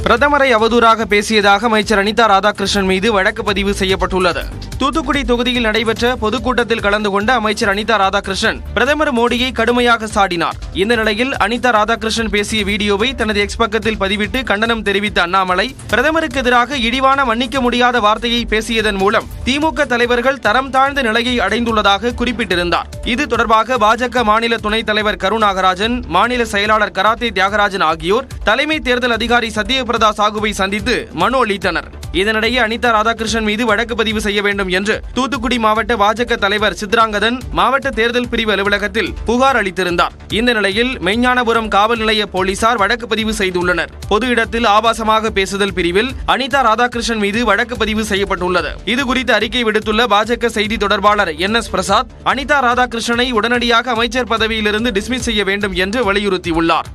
பிரதமரை அவதூறாக பேசியதாக அமைச்சர் அனிதா ராதாகிருஷ்ணன் மீது வழக்கு பதிவு செய்யப்பட்டுள்ளது. தூத்துக்குடி தொகுதியில் நடைபெற்ற பொதுக்கூட்டத்தில் கலந்து கொண்ட அமைச்சர் அனிதா ராதாகிருஷ்ணன் பிரதமர் மோடியை கடுமையாக சாடினார். இந்த நிலையில் அனிதா ராதாகிருஷ்ணன் பேசிய வீடியோவை தனது எக்ஸ் பக்கத்தில் பதிவிட்டு கண்டனம் தெரிவித்த அண்ணாமலை, பிரதமருக்கு எதிராக இழிவான மன்னிக்க முடியாத வார்த்தையை பேசியதன் மூலம் திமுக தலைவர்கள் தரம் தாழ்ந்த நிலையை அடைந்துள்ளதாக குறிப்பிட்டிருந்தார். இது தொடர்பாக பாஜக மாநில துணைத் தலைவர் கருநாகராஜன், மாநில செயலாளர் கராத்தே தியாகராஜன் ஆகியோர் தலைமை தேர்தல் அதிகாரி சத்யபிரதா சாகுவை சந்தித்து மனு அளித்தனர். இதனிடையே அனிதா ராதாகிருஷ்ணன் மீது வழக்கு பதிவு செய்ய வேண்டும் என்று தூத்துக்குடி மாவட்ட பாஜக தலைவர் சித்ராங்கதன் மாவட்ட தேர்தல் பிரிவு அலுவலகத்தில் புகார் அளித்திருந்தார். இந்த நிலையில் மெஞ்ஞானபுரம் காவல் நிலைய போலீசார் வழக்கு பதிவு செய்துள்ளனர். பொது இடத்தில் ஆபாசமாக பேசுதல் பிரிவில் அனிதா ராதாகிருஷ்ணன் மீது வழக்கு பதிவு செய்யப்பட்டுள்ளது. இதுகுறித்து அறிக்கை விடுத்துள்ள பாஜக செய்தி தொடர்பாளர் NS பிரசாத், அனிதா ராதாகிருஷ்ணனை உடனடியாக அமைச்சர் பதவியிலிருந்து டிஸ்மிஸ் செய்ய வேண்டும் என்று வலியுறுத்தியுள்ளார்.